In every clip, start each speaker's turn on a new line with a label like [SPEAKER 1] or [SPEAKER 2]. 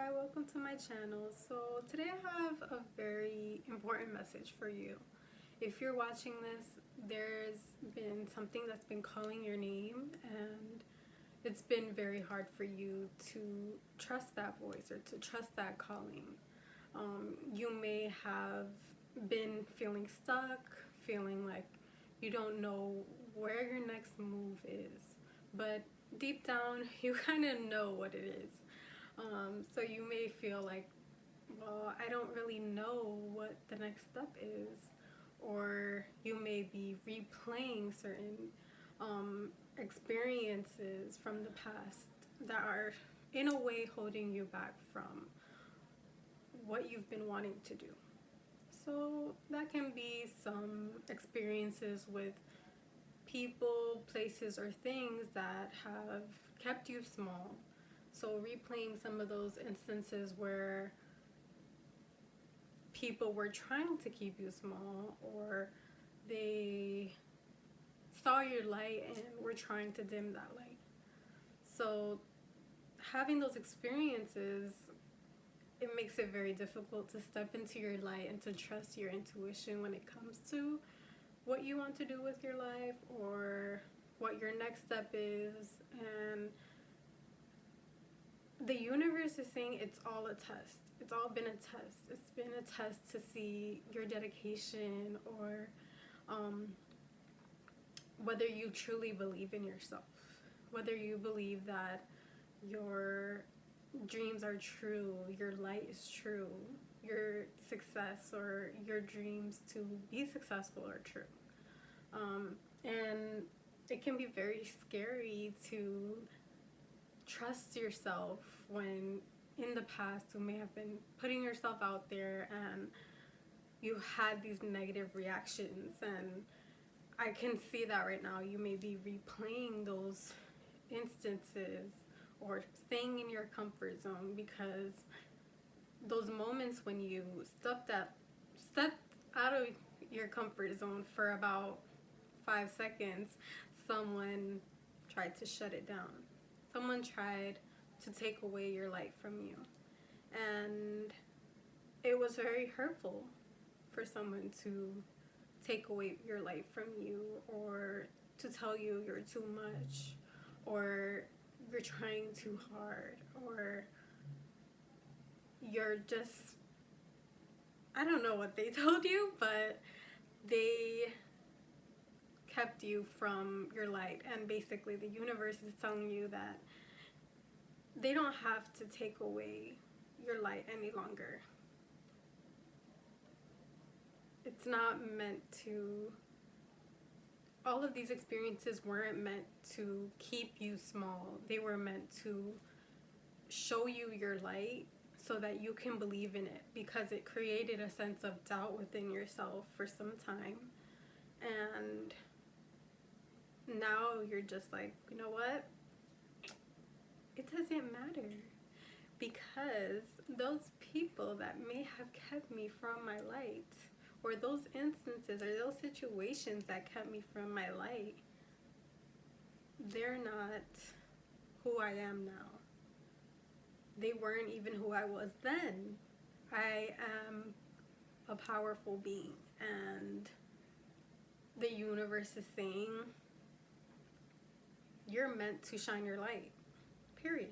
[SPEAKER 1] Hi, welcome to my channel. So today I have a very important message for you. If you're watching this, there's been something that's been calling your name and it's been very hard for you to trust that voice or to trust that calling. You may have been feeling stuck, feeling like you don't know where your next move is, but deep down you kind of know what it is. So you may feel like, well, I don't really know what the next step is, or you may be replaying certain experiences from the past that are in a way holding you back from what you've been wanting to do. So that can be some experiences with people, places, or things that have kept you small. So replaying some of those instances where people were trying to keep you small, or they saw your light and were trying to dim that light. So having those experiences, it makes it very difficult to step into your light and to trust your intuition when it comes to what you want to do with your life or what your next step is. And the universe is saying it's all a test. It's all been a test. It's been a test to see your dedication, or whether you truly believe in yourself, whether you believe that your dreams are true, your light is true, your success or your dreams to be successful are true. And it can be very scary to trust yourself when in the past you may have been putting yourself out there and you had these negative reactions. And I can see that right now you may be replaying those instances or staying in your comfort zone, because those moments when you stepped out of your comfort zone for about 5 seconds, someone tried to shut it down. Someone tried to take away your light from you. And it was very hurtful for someone to take away your light from you, or to tell you you're too much, or you're trying too hard, or you're just, I don't know what they told you, but they kept you from your light. And basically the universe is telling you that they don't have to take away your light any longer. It's not meant to, all of these experiences weren't meant to keep you small. They were meant to show you your light so that you can believe in it, because it created a sense of doubt within yourself for some time. And now you're just like, you know what? It doesn't matter, because those people that may have kept me from my light, or those instances or those situations that kept me from my light, they're not who I am now. They weren't even who I was then. I am a powerful being, and the universe is saying you're meant to shine your light, period.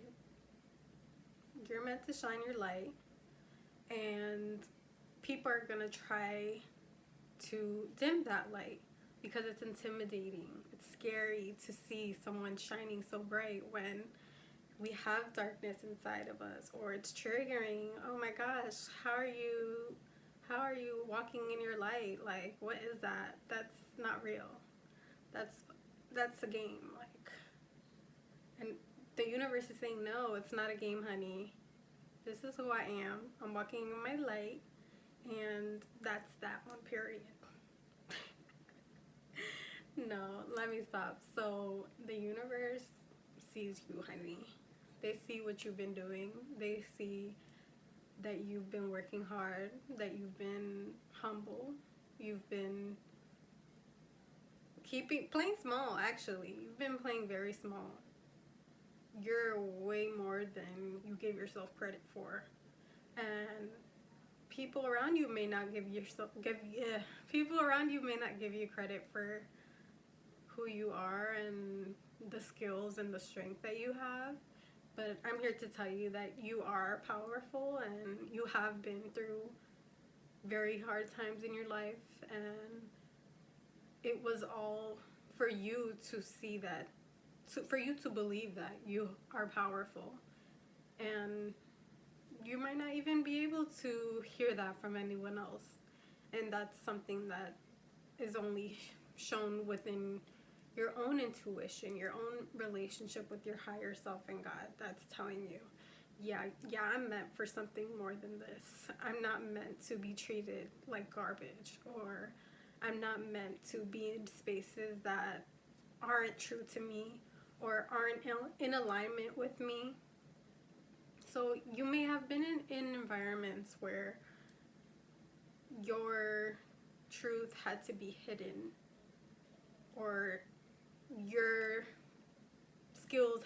[SPEAKER 1] You're meant to shine your light, and people are gonna try to dim that light because it's intimidating. It's scary to see someone shining so bright when we have darkness inside of us, or it's triggering. Oh my gosh, how are you walking in your light? Like, what is that? That's not real. That's a game. Like, and the universe is saying, no, it's not a game, honey. This is who I am. I'm walking in my light, and that's that one, period. No, let me stop. So the universe sees you, honey. They see what you've been doing. They see that you've been working hard, that you've been humble, you've been playing small. Actually, you've been playing very small. you're way more than you give yourself credit for. And people around you may not people around you may not give you credit for who you are and the skills and the strength that you have. But I'm here to tell you that you are powerful and you have been through very hard times in your life, and it was all for you to see that, for you to believe that you are powerful. And you might not even be able to hear that from anyone else. And that's something that is only shown within your own intuition, your own relationship with your higher self and God. That's telling you, yeah, I'm meant for something more than this. I'm not meant to be treated like garbage, or I'm not meant to be in spaces that aren't true to me or aren't in alignment with me. So you may have been in environments where your truth had to be hidden, or your skills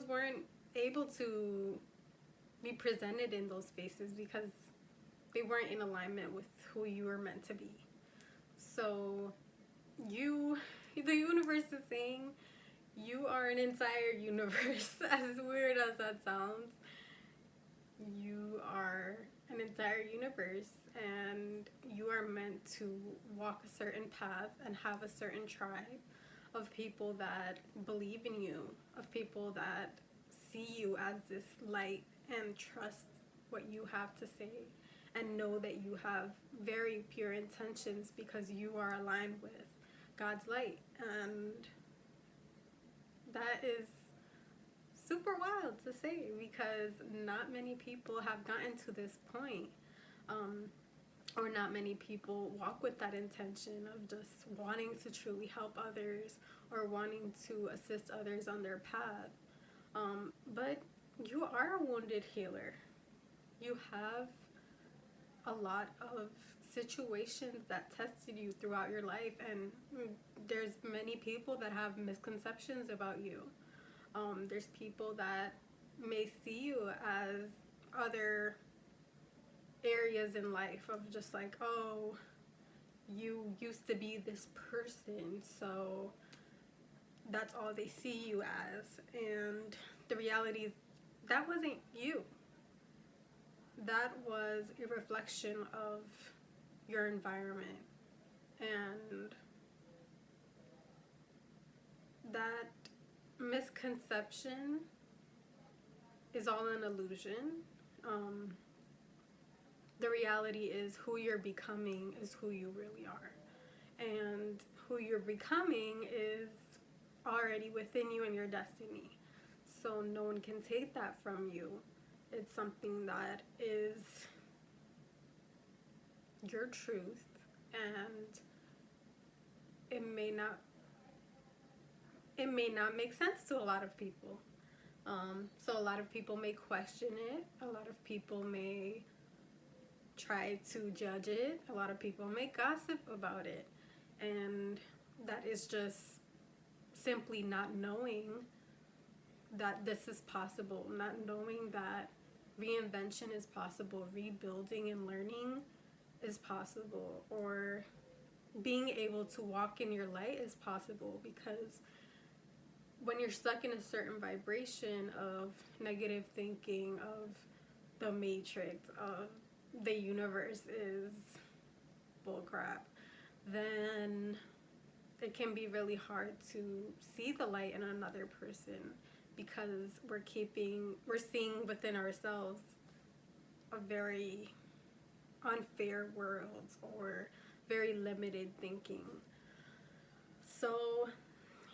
[SPEAKER 1] weren't able to be presented in those spaces because they weren't in alignment with who you were meant to be. So the universe is saying you are an entire universe. As weird as that sounds, you are an entire universe, and you are meant to walk a certain path and have a certain tribe of people that believe in you, of people that see you as this light and trust what you have to say and know that you have very pure intentions because you are aligned with God's light. And that is super wild to say because not many people have gotten to this point, or not many people walk with that intention of just wanting to truly help others or wanting to assist others on their path. But you are a wounded healer. You have a lot of situations that tested you throughout your life, and there's many people that have misconceptions about you. There's people that may see you as other areas in life of just like, oh, you used to be this person, so that's all they see you as. And the reality is that wasn't you. That was a reflection of your environment. And that misconception is all an illusion. The reality is who you're becoming is who you really are. And who you're becoming is already within you and your destiny. So no one can take that from you. It's something that is your truth, and it may not make sense to a lot of people. So a lot of people may question it. A lot of people may try to judge it. A lot of people may gossip about it. And that is just simply not knowing that this is possible, not knowing that reinvention is possible, rebuilding and learning is possible, or being able to walk in your light is possible. Because when you're stuck in a certain vibration of negative thinking, of the matrix, of the universe is bullcrap, then it can be really hard to see the light in another person, because we're seeing within ourselves a very unfair world or very limited thinking. So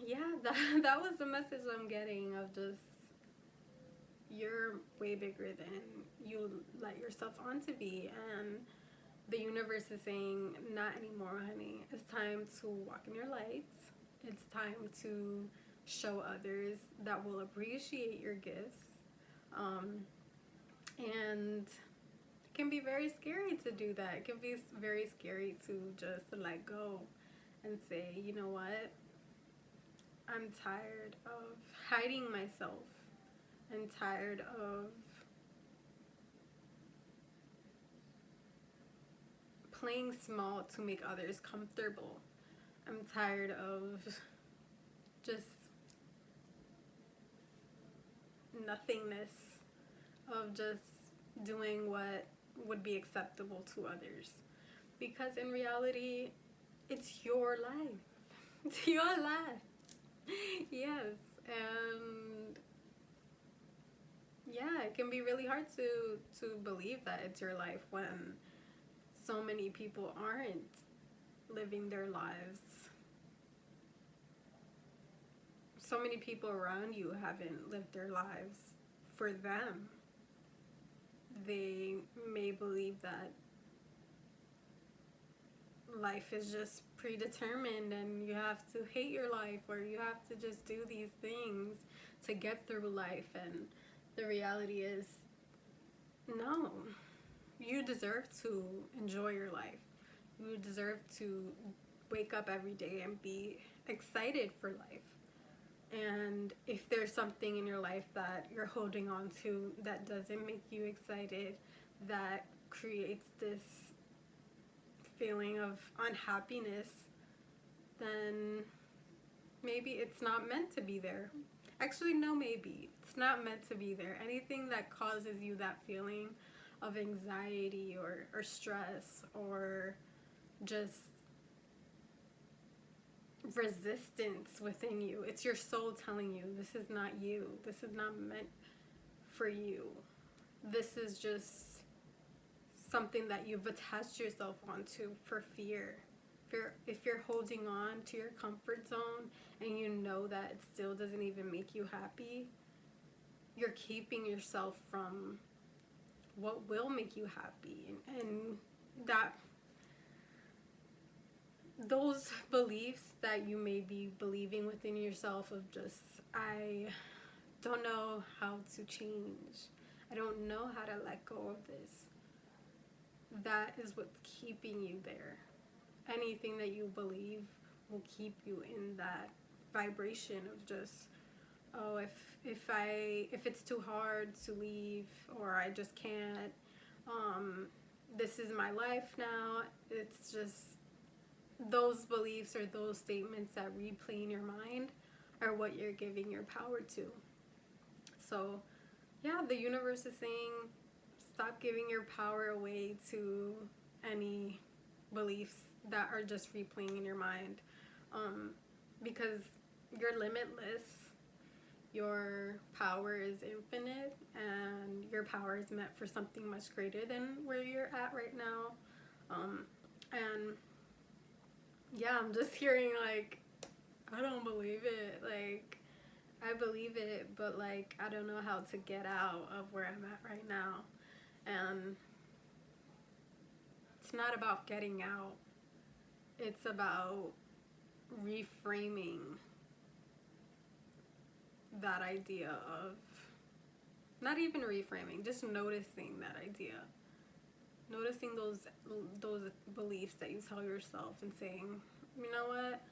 [SPEAKER 1] yeah, that was the message I'm getting, of just, you're way bigger than you let yourself on to be. And the universe is saying, not anymore, honey. It's time to walk in your lights. It's time to show others that will appreciate your gifts. And it can be very scary to do that. It can be very scary to just let go and say, you know what? I'm tired of hiding myself. I'm tired of playing small to make others comfortable. I'm tired of just nothingness, of just doing what would be acceptable to others. Because in reality, it's your life. It's your life. Yes. And yeah, it can be really hard to believe that it's your life when so many people aren't living their lives. So many people around you haven't lived their lives for them. They may believe that life is just predetermined and you have to hate your life, or you have to just do these things to get through life. And the reality is, no, you deserve to enjoy your life. You deserve to wake up every day and be excited for life. And if there's something in your life that you're holding on to that doesn't make you excited, that creates this feeling of unhappiness, then maybe it's not meant to be there. Actually, no, maybe. It's not meant to be there. Anything that causes you that feeling of anxiety or stress or just resistance within you, it's your soul telling you this is not you. This is not meant for you. This is just something that you've attached yourself onto for fear. If you're holding on to your comfort zone and you know that it still doesn't even make you happy, you're keeping yourself from what will make you happy. And that those beliefs that you may be believing within yourself of just, I don't know how to change, I don't know how to let go of this, that is what's keeping you there. Anything that you believe will keep you in that vibration of just, oh, if it's too hard to leave, or I just can't, this is my life now. It's just those beliefs or those statements that replay in your mind are what you're giving your power to. So yeah, the universe is saying, stop giving your power away to any beliefs that are just replaying in your mind, because you're limitless. Your power is infinite, and your power is meant for something much greater than where you're at right now. And yeah, I'm just hearing like, I don't believe it. Like, I believe it, but like, I don't know how to get out of where I'm at right now. And it's not about getting out. It's about reframing that idea of, not even reframing, just noticing that idea. Noticing those beliefs that you tell yourself and saying, you know what?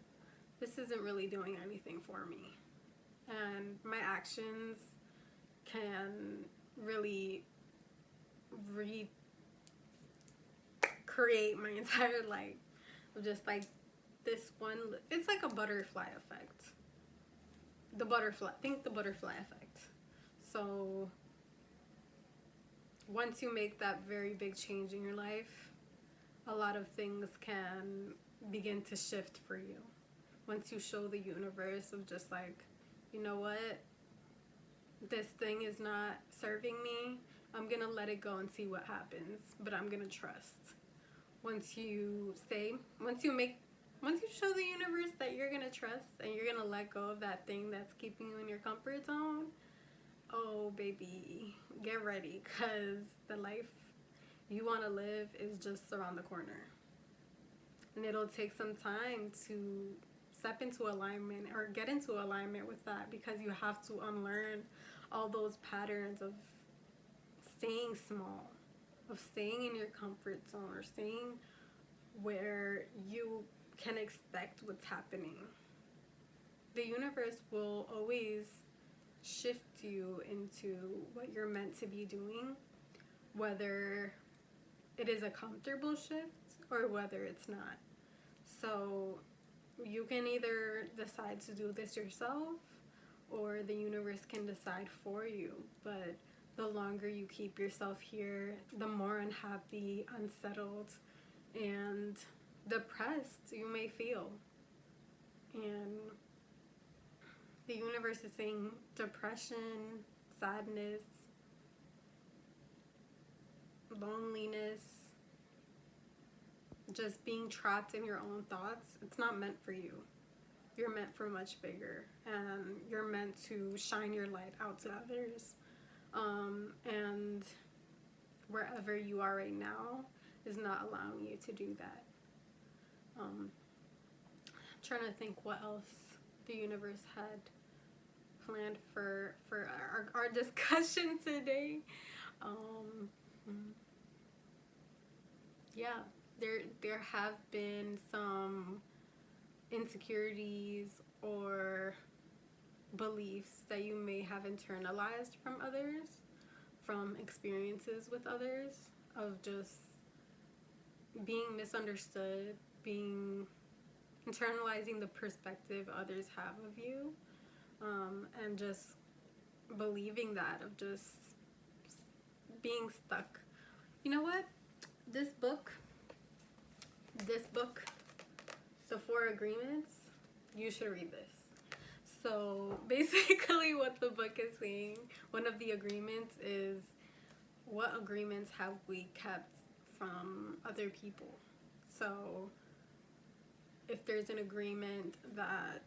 [SPEAKER 1] This isn't really doing anything for me. And my actions can really recreate my entire life. Just like this one, it's like a butterfly effect. Think the butterfly effect. So once you make that very big change in your life, a lot of things can begin to shift for you. Once you show the universe of just like, you know what, this thing is not serving me, I'm gonna let it go and see what happens, but I'm gonna trust. Once you show the universe that you're gonna trust and you're gonna let go of that thing that's keeping you in your comfort zone, oh baby, get ready, because the life you want to live is just around the corner. And it'll take some time to step into alignment or get into alignment with that, because you have to unlearn all those patterns of staying small, of staying in your comfort zone, or staying where you can expect what's happening. the universe will always shift you into what you're meant to be doing, whether it is a comfortable shift or whether it's not. So you can either decide to do this yourself, or the universe can decide for you. But the longer you keep yourself here, the more unhappy, unsettled, and depressed you may feel. And the universe is saying depression, sadness, loneliness, just being trapped in your own thoughts, it's not meant for you. You're meant for much bigger, and you're meant to shine your light out to others. And wherever you are right now is not allowing you to do that. I'm trying to think what else the universe had planned for our discussion today. Yeah, there have been some insecurities or beliefs that you may have internalized from others, from experiences with others, of just being misunderstood, internalizing the perspective others have of you, and just believing that, of just being stuck. You know what? This book, The Four Agreements, you should read this. So basically what the book is saying, one of the agreements is, what agreements have we kept from other people? So if there's an agreement that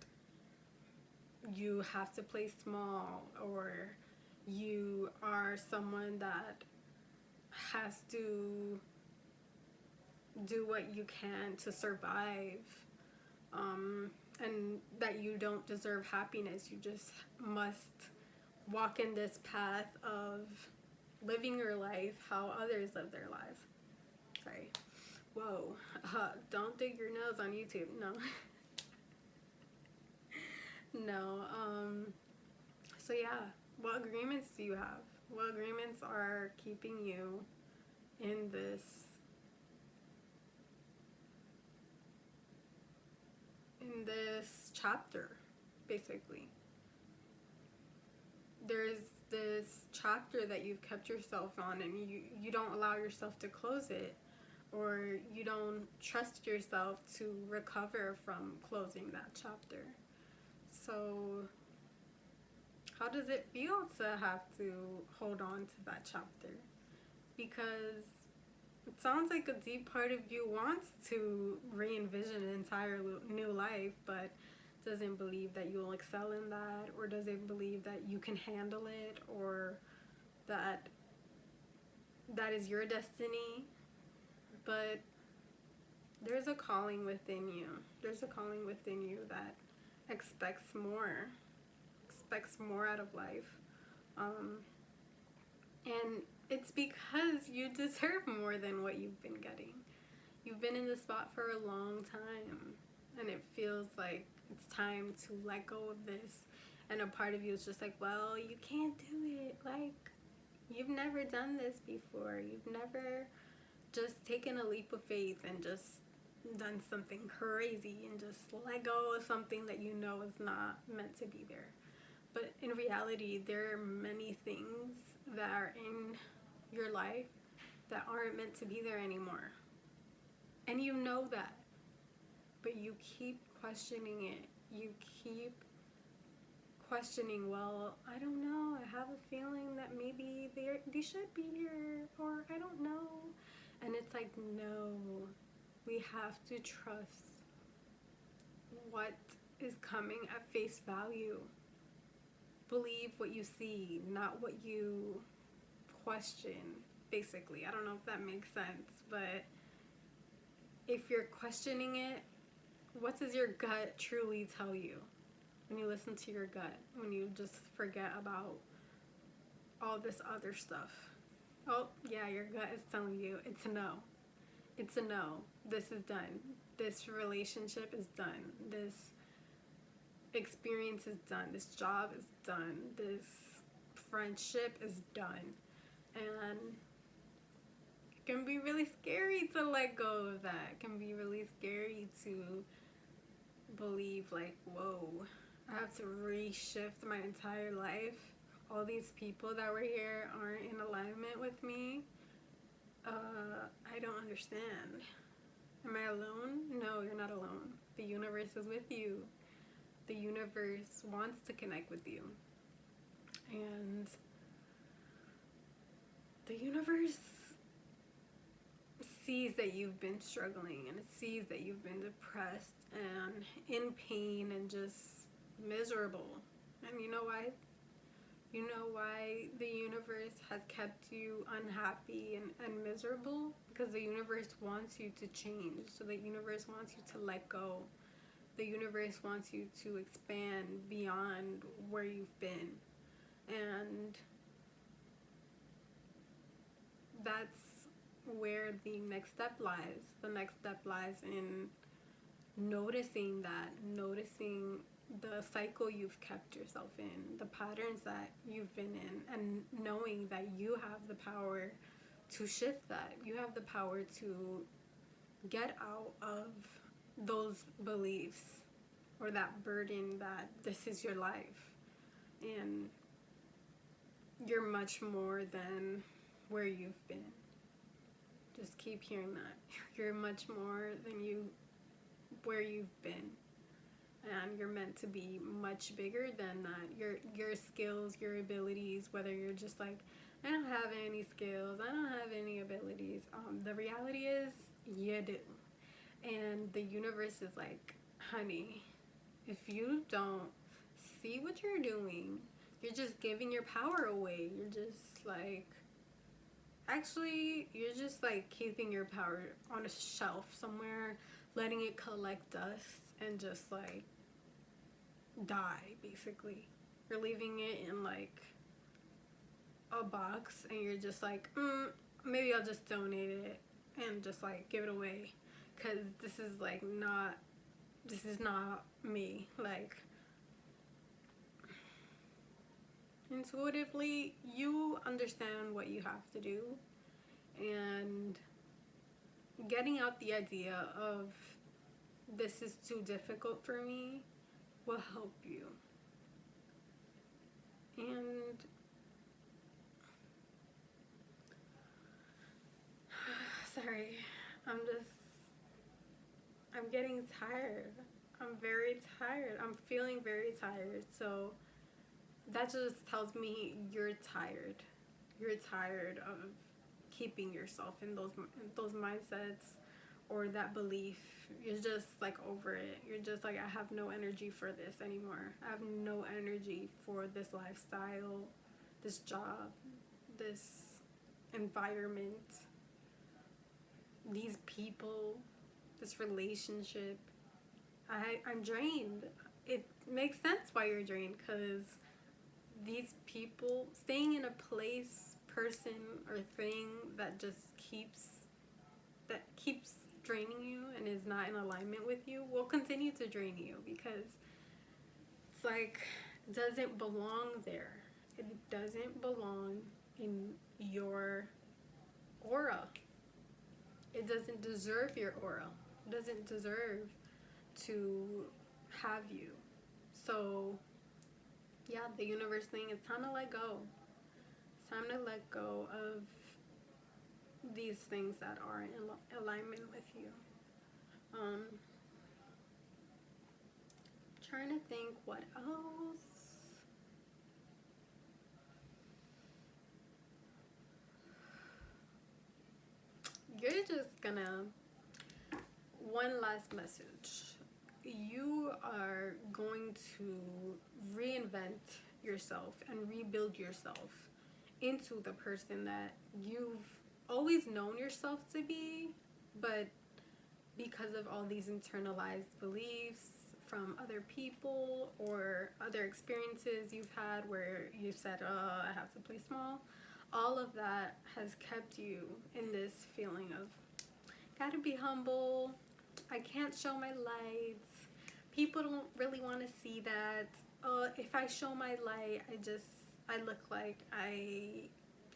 [SPEAKER 1] you have to play small, or you are someone that has to do what you can to survive, and that you don't deserve happiness, you just must walk in this path of living your life how others live their lives. Sorry. Whoa. Don't dig your nose on YouTube. No. No. So yeah, what agreements do you have? What agreements are keeping you in this chapter, basically? There's this chapter that you've kept yourself on, and you don't allow yourself to close it, or you don't trust yourself to recover from closing that chapter. So how does it feel to have to hold on to that chapter? Because it sounds like a deep part of you wants to re-envision an entire new life, but doesn't believe that you'll excel in that, or doesn't believe that you can handle it, or that is your destiny. But there's a calling within you. There's a calling within you that expects more out of life. And it's because you deserve more than what you've been getting. You've been in this spot for a long time, and it feels like it's time to let go of this. And a part of you is just like, well, you can't do it. Like, you've never done this before. You've never just taken a leap of faith and just done something crazy and just let go of something that you know is not meant to be there. But in reality, there are many things that are in your life that aren't meant to be there anymore. And you know that. But you keep questioning it. You keep questioning, well, I don't know. I have a feeling that maybe they should be here, or I don't know. And it's like, no. We have to trust what is coming at face value. Believe what you see, not what you question, basically. I don't know if that makes sense, but if you're questioning it, what does your gut truly tell you? When you listen to your gut, when you just forget about all this other stuff. Oh, yeah, your gut is telling you it's a no. It's a no. This is done. This relationship is done. This experience is done. This job is done. This friendship is done. And it can be really scary to let go of that. It can be really scary to believe, like, whoa, I have to reshift my entire life. All these people that were here aren't in alignment with me. I don't understand. Am I alone? No, you're not alone. The universe is with you. The universe wants to connect with you. And the universe sees that you've been struggling, and it sees that you've been depressed and in pain and just miserable. And you know why? You know why the universe has kept you unhappy and miserable? Because the universe wants you to change. So the universe wants you to let go. The universe wants you to expand beyond where you've been. And that's where the next step lies. The next step lies in noticing that, noticing the cycle you've kept yourself in, the patterns that you've been in, and knowing that you have the power to shift that. You have the power to get out of those beliefs or that burden that this is your life and you're much more than where you've been. Just keep hearing that. You're much more than where you've been. And you're meant to be much bigger than that. Your skills, your abilities, whether you're just like, I don't have any skills, I don't have any abilities. The reality is, you do. And the universe is like, honey, if you don't see what you're doing, you're just giving your power away. You're just like, actually, you're just like keeping your power on a shelf somewhere, letting it collect dust and just like die, basically. You're leaving it in like a box and you're just like, maybe I'll just donate it and just like give it away, because this is not me. Like, intuitively you understand what you have to do, and getting out the idea of this is too difficult for me will help you. And sorry, I'm getting tired. I'm very tired. I'm feeling very tired. So that just tells me you're tired. You're tired of keeping yourself in those mindsets or that belief. You're just like over it. You're just like, I have no energy for this anymore. I have no energy for this lifestyle, this job, this environment, these people, this relationship. I'm drained. It makes sense why you're drained, because these people, staying in a place, person, or thing that just keeps draining you and is not in alignment with you will continue to drain you, because it's like, it doesn't belong there. It doesn't belong in your aura. It doesn't deserve your aura. It doesn't deserve to have you. So yeah, the universe thing, it's time to let go. It's time to let go of these things that are in alignment with you. Trying to think what else. You're just gonna, one last message. You are going to reinvent yourself and rebuild yourself into the person that you've always known yourself to be, but because of all these internalized beliefs from other people or other experiences you've had where you said, I have to play small, all of that has kept you in this feeling of, gotta be humble, I can't show my lights, people don't really want to see that. If I show my light, I look like I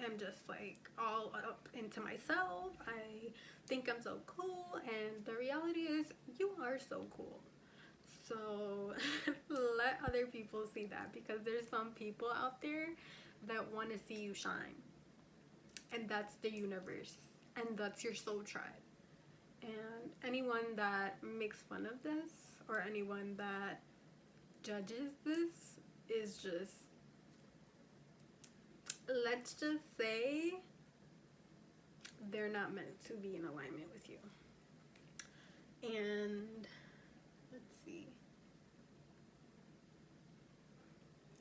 [SPEAKER 1] am just like all up into myself. I think I'm so cool, and the reality is you are so cool. So let other people see that, because there's some people out there that want to see you shine, and that's the universe, and that's your soul tribe. And anyone that makes fun of this, or anyone that judges this, is just, let's just say, they're not meant to be in alignment with you. And let's see.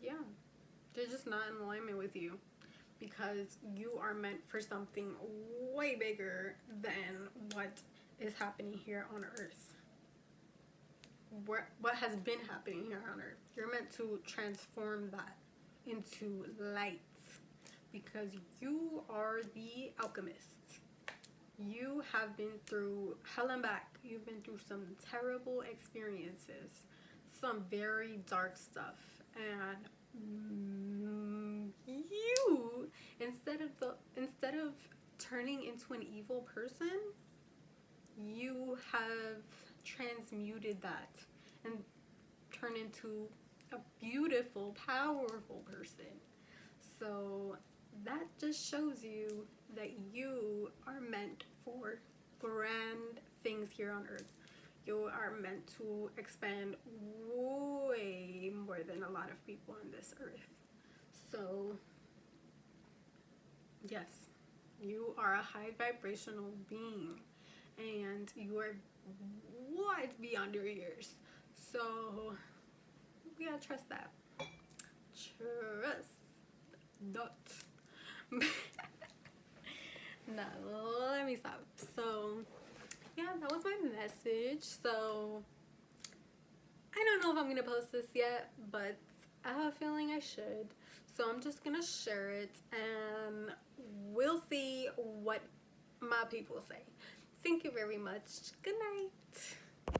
[SPEAKER 1] Yeah, they're just not in alignment with you, because you are meant for something way bigger than what is happening here on earth. What has been happening here on earth. You're meant to transform that into light, because you are the alchemist. You have been through hell and back. You've been through some terrible experiences, some very dark stuff, and you, instead of turning into an evil person, you have transmuted that and turned into a beautiful, powerful person. So that just shows you that you are meant for grand things here on earth. You are meant to expand way more than a lot of people on this earth. So yes, you are a high vibrational being, and you are wide beyond your years. So we gotta trust that. Trust that. No, let me stop. So yeah, that was my message. So I don't know if I'm gonna post this yet, but I have a feeling I should. So I'm just gonna share it, and we'll see what my people say. Thank you very much. Good night.